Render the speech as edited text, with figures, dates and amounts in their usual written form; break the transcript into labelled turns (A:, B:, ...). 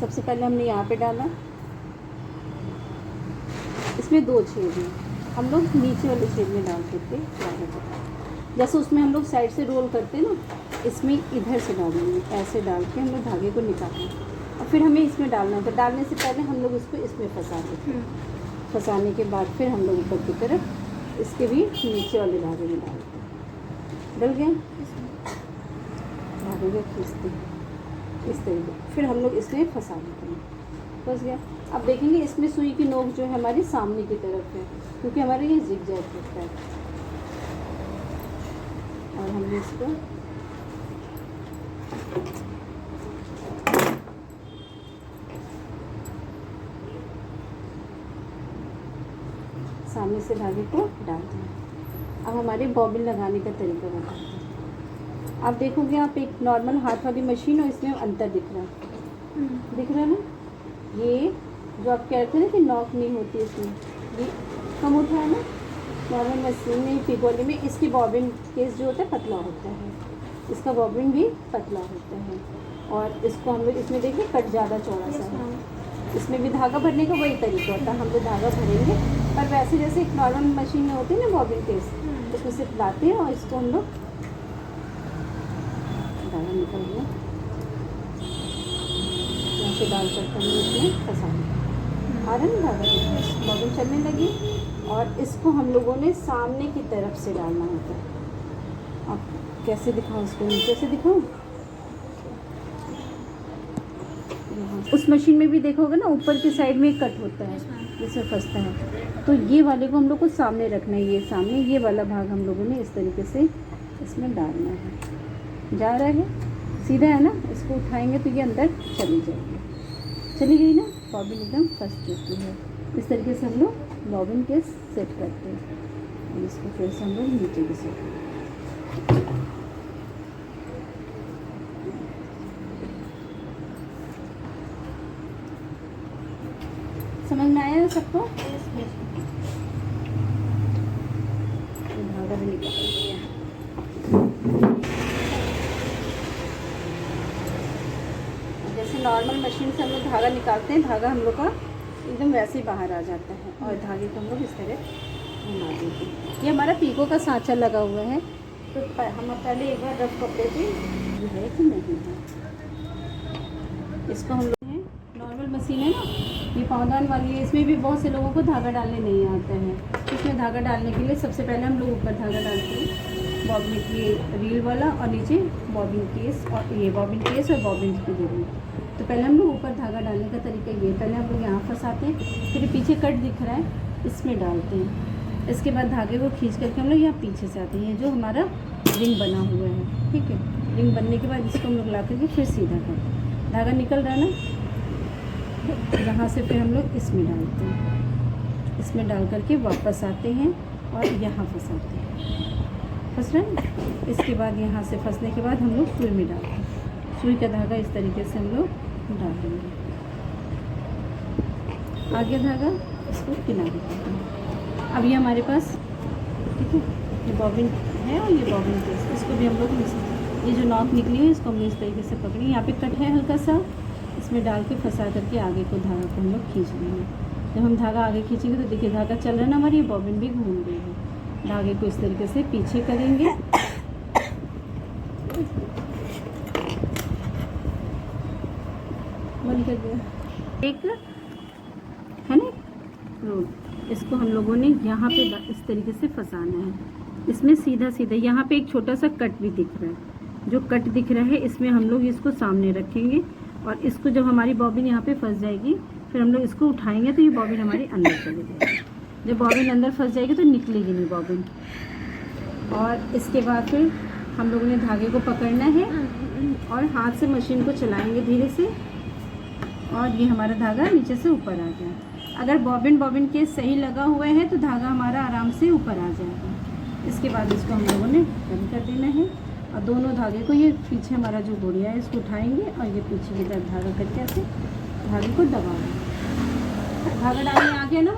A: सबसे पहले हमने यहाँ पे डाला, इसमें 2 छेद हैं, हम लोग नीचे वाले छेद में डाल देते धागे को। जैसे उसमें हम लोग साइड से रोल करते हैं ना, इसमें इधर से डालेंगे, ऐसे डाल के हम लोग धागे को निकालें और फिर हमें इसमें डालना है। तो डालने से पहले हम लोग इसको इसमें फंसा देते हैं, फंसाने के बाद फिर हम लोग ऊपर की तरफ इसके भी नीचे वाले धागे में डालते हैं। डल गए, धागे को खींचते हैं इस तरीके, फिर हम लोग इसमें फंसा देते हैं। फंस गया। अब देखेंगे इसमें सुई की नोक जो है हमारी सामने की तरफ है, क्योंकि हमारे ये जिग-जैग होता है। और हमने इसको सामने से धागे को डाल दिया। अब हमारे बॉबिन लगाने का तरीका बताते हैं। आप देखोगे, आप एक नॉर्मल हाथ वाली मशीन और इसमें अंतर दिख रहा है, दिख रहा है ना? ये जो आप कहते हैं ना कि नॉक नहीं होती इसमें, ये कम उठा है ना। नॉर्मल मशीन में पिक वाली में इसकी बॉबिन केस जो होता है पतला होता है, इसका बॉबिन भी पतला होता है। और इसको हम लोग इसमें देखिए कट ज़्यादा चौड़ा सा है, इसमें भी धागा भरने का वही तरीका होता है। हम लोग धागा भरेंगे, पर वैसे जैसे एक नॉर्मल मशीन में होती है ना बॉबिन केस, उसमें सिर्फ लाते हैं और इसको हम लोग धागा निकल गया, यहाँ से डाल करके हम लोग इसमें फंसाएंगे। आ रहा है ना धागा, बॉबिन चलने लगी। और इसको हम लोगों ने सामने की तरफ से डालना होता है। अब कैसे दिखाऊँ इसको, नीचे से दिखाऊँ? उस मशीन में भी देखोगे ना, ऊपर की साइड में एक कट होता है जिसमें फंसता है। तो ये वाले को हम लोग को सामने रखना है, ये सामने, ये वाला भाग हम लोगों ने इस तरीके से इसमें डालना है। जा रहा है, सीधा है ना? इसको उठाएंगे तो ये अंदर चली जाएगी, चली गई ना, बॉबिन एकदम फंस चुकी है। इस तरीके से हम लोग बॉबिन के सेट करते हैं। और इसको फिर से हम लोग नीचे भी सेट करते हैं। समझ में आया सबको? धागा भी निकाल दिया। जैसे नॉर्मल मशीन से हम लोग धागा निकालते हैं, धागा हम लोग का एकदम वैसे ही बाहर आ जाता है। और धागे को हम लोग इस तरह घुमा देते हैं। ये हमारा पीको का सांचा लगा हुआ है, तो हम पहले एक बार रफ कपड़े पे ये है कि नहीं है, इसको हम लोग नॉर्मल मशीन है ना, ये पावदान वाली है, इसमें भी बहुत से लोगों को धागा डालने नहीं आता है। इसमें धागा डालने के लिए सबसे पहले हम लोग ऊपर धागा डालते हैं, बॉबिन की रील वाला, और नीचे बॉबिन केस, और ये बॉबिन केस और बॉबिन की रील। तो पहले हम लोग ऊपर धागा डालने का तरीका ये, पहले हम लोग यहाँ फंसाते हैं, फिर पीछे कट दिख रहा है इसमें डालते हैं। इसके बाद धागे को खींच करके हम लोग यहाँ पीछे से आते हैं, जो हमारा रिंग बना हुआ है, ठीक है। रिंग बनने के बाद इसको हम लोग ला करके फिर सीधा करते हैं। धागा निकल रहा है ना, यहाँ से फिर हम लोग इसमें डालते हैं, इसमें डाल करके वापस आते हैं और यहाँ फंसाते हैं। फंस रहे हैं। इसके बाद यहाँ से फंसने के बाद हम लोग सुई में डालते हैं, सुई का धागा इस तरीके से हम लोग डाल देंगे। आगे धागा इसको किनारे करते हैं। अब ये हमारे पास, ठीक है, ये बॉबिन है और ये बॉबिन केस, इसको भी हम लोग ये जो नॉक निकली है इसको हम लोग इस तरीके से पकड़ेंगे। यहाँ पे कट है हल्का सा, इसमें डाल के फंसा करके आगे को धागा को हम लोग खींच लेंगे। जब हम धागा आगे खींचेंगे तो देखिए धागा चल रहा है ना, हमारी ये बॉबिन भी घूम रही है। धागे को इस तरीके से पीछे करेंगे, बंद कर दिया। एक है ना रोल, इसको हम लोगों ने यहाँ पे इस तरीके से फंसाना है। इसमें सीधा सीधा यहाँ पे एक छोटा सा कट भी दिख रहा है, जो कट दिख रहा है इसमें हम लोग इसको सामने रखेंगे। और इसको जब हमारी बॉबिन यहाँ पे फंस जाएगी, फिर हम लोग इसको उठाएंगे तो ये बॉबिन हमारी अंदर चली जाएगी। जब बॉबिन अंदर फंस जाएगी तो निकलेगी नहीं बॉबिन। और इसके बाद फिर हम लोगों ने धागे को पकड़ना है और हाथ से मशीन को चलाएंगे धीरे से, और ये हमारा धागा नीचे से ऊपर आ जाए। अगर बॉबिन के सही लगा हुआ है तो धागा हमारा आराम से ऊपर आ जाएगा। इसके बाद इसको हम लोगों ने बंद कर देना है और दोनों धागे को, ये पीछे हमारा जो गुड़िया है इसको उठाएंगे और ये पीछे की तरफ धागा करके ऐसे धागे को दबाएंगे। धागा डालने आ गया ना।